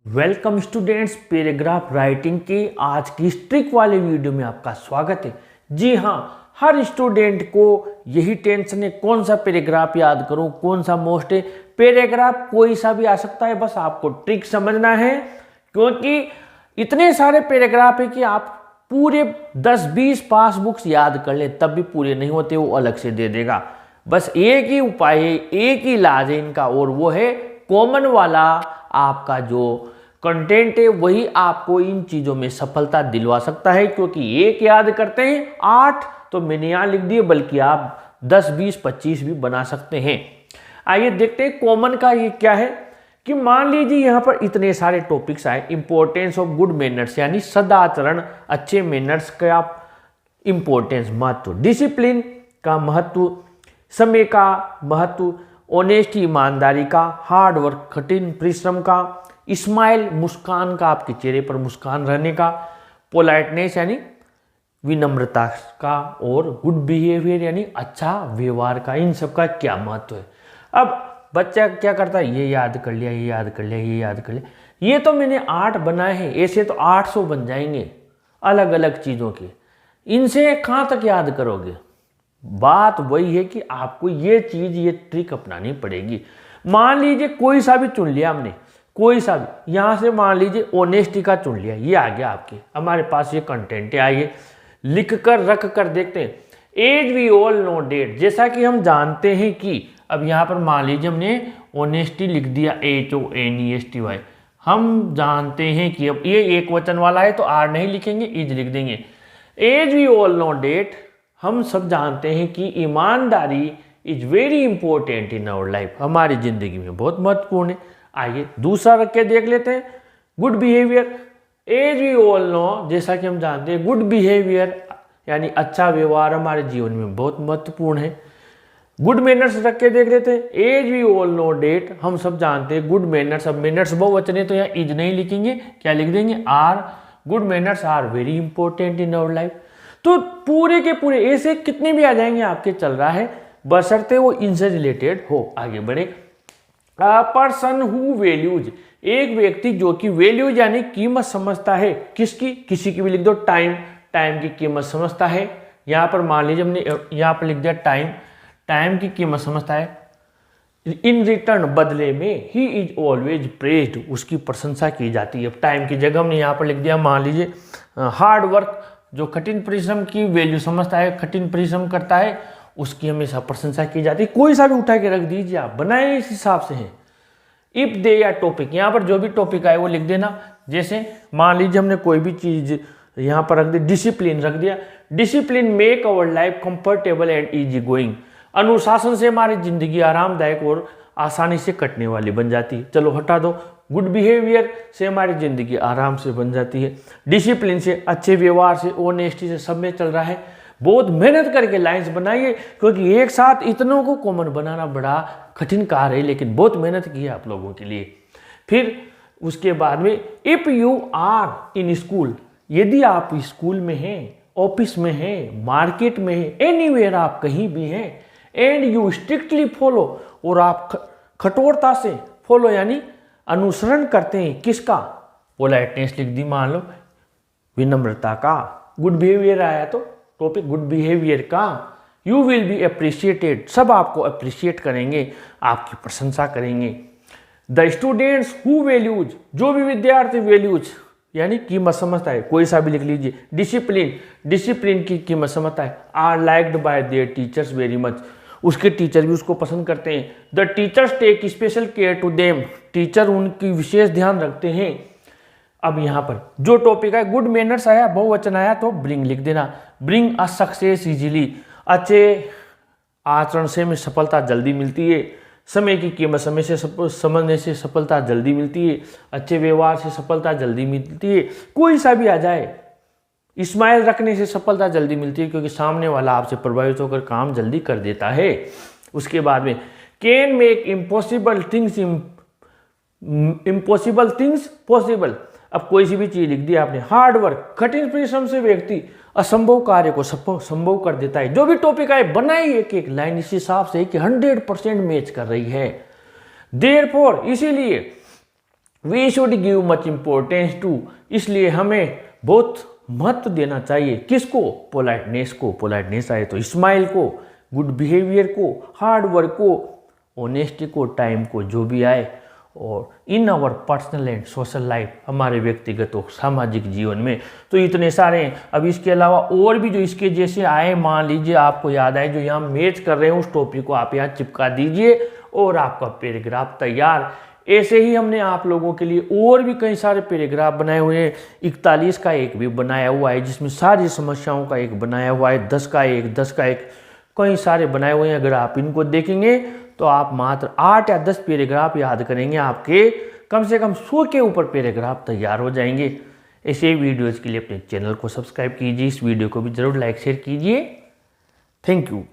Welcome students, paragraph writing की आज की स्ट्रिक वाले वीडियो में आपका स्वागत है। जी हाँ, हर स्टूडेंट को यही टेंशन है, कौन सा पैराग्राफ याद करूं, कौन सा मोस्ट है। पैराग्राफ कोई सा भी आ सकता है, बस आपको ट्रिक समझना है, क्योंकि इतने सारे पैराग्राफ है कि आप पूरे 10-20 पास बुक्स याद कर ले तब भी पूरे नहीं होते, वो अलग से दे देगा। बस एक ही उपाय है, एक ही इलाज है इनका, और वो है कॉमन वाला। आपका जो कंटेंट है वही आपको इन चीज़ों में सफलता दिलवा सकता है, क्योंकि एक याद करते हैं 8 तो मैंने यहाँ लिख दिए, बल्कि आप 10, 20, 25 भी बना सकते हैं। आइए देखते हैं कॉमन का ये क्या है। कि मान लीजिए यहाँ पर इतने सारे टॉपिक्स आए। इंपॉर्टेंस ऑफ गुड मैनर्स, यानी सदाचरण, अच्छे मैनर्स का इंपॉर्टेंस, महत्व, डिसिप्लिन का महत्व, समय का महत्व, ऑनेस्टी, ईमानदारी का, हार्ड वर्क, कठिन परिश्रम का, स्माइल, मुस्कान का, आपके चेहरे पर मुस्कान रहने का, पोलाइटनेस यानी विनम्रता का, और गुड बिहेवियर यानी अच्छा व्यवहार का। इन सब का क्या महत्व है। अब बच्चा क्या करता है, ये याद कर लिया, ये याद कर लिया, ये याद कर लिया। ये तो मैंने 8 बनाए हैं, ऐसे तो 800 बन जाएंगे अलग अलग चीज़ों के। इनसे कहाँ तक याद करोगे। बात वही है कि आपको ये चीज़, ये ट्रिक अपनानी पड़ेगी। मान लीजिए कोई सा भी चुन लिया हमने, कोई सा भी, यहाँ से मान लीजिए ऑनेस्टी का चुन लिया, ये आ गया आपके, हमारे पास ये कंटेंट है। आइए लिख कर रख कर देखते हैं। As we all know that, जैसा कि हम जानते हैं कि, अब यहाँ पर मान लीजिए हमने ऑनेस्टी लिख दिया, HONESTY। हम जानते हैं कि अब ये एक वचन वाला है तो आर नहीं लिखेंगे, इज लिख देंगे। As we all know that, हम सब जानते हैं कि ईमानदारी is very important in our life, हमारी जिंदगी में बहुत महत्वपूर्ण है। आइए दूसरा रख के देख लेते हैं। Good behaviour, as we all know, जैसा कि हम जानते हैं गुड बिहेवियर यानी अच्छा व्यवहार हमारे जीवन में बहुत महत्वपूर्ण है। गुड मैनर्स रख के देख लेते हैं। As we all know that, हम सब जानते हैं गुड मैनर्स, अब मैनर्स बहुवचन है तो यहाँ इज नहीं लिखेंगे, क्या लिख देंगे, are. Good manners are very important in our life. तो पूरे के पूरे ऐसे कितने भी आ जाएंगे आपके, चल रहा है, बशर्ते वो इनसे रिलेटेड हो। आगे बढ़े। पर्सन हु वैल्यूज, एक व्यक्ति जो कि वैल्यूज यानी कीमत समझता है, किसकी, किसी की भी लिख दो, टाइम, टाइम की कीमत समझता है। यहाँ पर मान लीजिए हमने यहाँ पर लिख दिया टाइम, टाइम की कीमत समझता है। इन रिटर्न, बदले में, ही इज ऑलवेज प्रेज्ड, उसकी प्रशंसा की जाती है। अब टाइम की जगह हमने यहाँ पर लिख दिया मान लीजिए हार्ड वर्क, जो कठिन परिश्रम की वैल्यू समझता है, कठिन परिश्रम करता है, उसकी हमेशा प्रशंसा की जाती है। कोई सा भी उठा के रख दीजिए, आप बनाए इस हिसाब से हैं। इफ दे या टॉपिक, यहाँ पर जो भी टॉपिक आए वो लिख देना। जैसे मान लीजिए हमने कोई भी चीज़ यहाँ पर रख दी, डिसिप्लिन रख दिया। Discipline make our life comfortable and easy going, अनुशासन से हमारी जिंदगी आरामदायक और आसानी से कटने वाली बन जाती है। चलो हटा दो। गुड बिहेवियर से हमारी ज़िंदगी आराम से बन जाती है। डिसिप्लिन से, अच्छे व्यवहार से, ऑनेस्टी से, सब में चल रहा है। बहुत मेहनत करके लाइंस बनाइए, क्योंकि एक साथ इतनों को कॉमन बनाना बड़ा कठिन कार्य है, लेकिन बहुत मेहनत की है आप लोगों के लिए। फिर उसके बाद में, if you are in school, यदि आप स्कूल में हैं, ऑफिस में हैं, मार्केट में हैं, एनीवेयर, आप कहीं भी हैं, एंड यू स्ट्रिक्टली फॉलो, और आप कठोरता से फॉलो यानी अनुसरण करते हैं, किसका, पोलाइटनेस लिख दी, मान लो विनम्रता का। गुड बिहेवियर आया तो टॉपिक गुड बिहेवियर का। यू विल बी अप्रिशिएटेड, सब आपको अप्रिशिएट करेंगे, आपकी प्रशंसा करेंगे। द स्टूडेंट्स हु वैल्यूज, जो भी विद्यार्थी वैल्यूज यानी कीमत समझता है, कोई सा भी लिख लीजिए। डिसिप्लिन, डिसिप्लिन की कीमत समझता है, are liked by their teachers very much, उसके टीचर भी उसको पसंद करते हैं। The teachers take special care to them, teacher उनकी विशेष ध्यान रखते हैं। अब यहाँ पर जो टॉपिक है, गुड मैनर्स आया, बहुवचन आया तो ब्रिंग लिख देना। ब्रिंग अ सक्सेस इजीली, अच्छे आचरण से में सफलता जल्दी मिलती है। समय की कीमत समय से समझने से सफलता जल्दी मिलती है। अच्छे व्यवहार से सफलता जल्दी मिलती है। कोई सा भी आ जाए, स्माइल रखने से सफलता जल्दी मिलती है, क्योंकि सामने वाला आपसे प्रभावित होकर काम जल्दी कर देता है। उसके बाद में, can make impossible things possible, अब कोई सी भी चीज लिख दी आपने। हार्ड वर्क, कठिन परिश्रम से व्यक्ति असंभव कार्य को संभव कर देता है। जो भी टॉपिक आए बनाई एक एक लाइन इस हिसाब से कि 100% मैच कर रही है। देयरफॉर, इसीलिए we should give much importance to, इसलिए हमें बहुत महत्व देना चाहिए किसको, पोलाइटनेस को। पोलाइटनेस आए तो स्माइल को, गुड बिहेवियर को, हार्ड वर्क को, ऑनेस्टी को, टाइम को, जो भी आए। और in our personal and social life, हमारे व्यक्तिगत और सामाजिक जीवन में तो इतने सारे हैं। अब इसके अलावा और भी जो इसके जैसे आए, मान लीजिए आपको याद आए जो यहाँ मैच कर रहे हैं, उस टॉपिक को आप यहाँ चिपका दीजिए और आपका पैराग्राफ तैयार। ऐसे ही हमने आप लोगों के लिए और भी कई सारे पैराग्राफ बनाए हुए हैं। 41 का एक भी बनाया हुआ है जिसमें सारी समस्याओं का एक बनाया हुआ है, 10 का एक, कई सारे बनाए हुए हैं। अगर आप इनको देखेंगे तो आप मात्र 8 या 10 पैराग्राफ याद करेंगे, आपके कम से कम 100 के ऊपर पैराग्राफ तैयार हो जाएंगे। ऐसे वीडियोज़ के लिए अपने चैनल को सब्सक्राइब कीजिए, इस वीडियो को भी ज़रूर लाइक शेयर कीजिए। Thank you.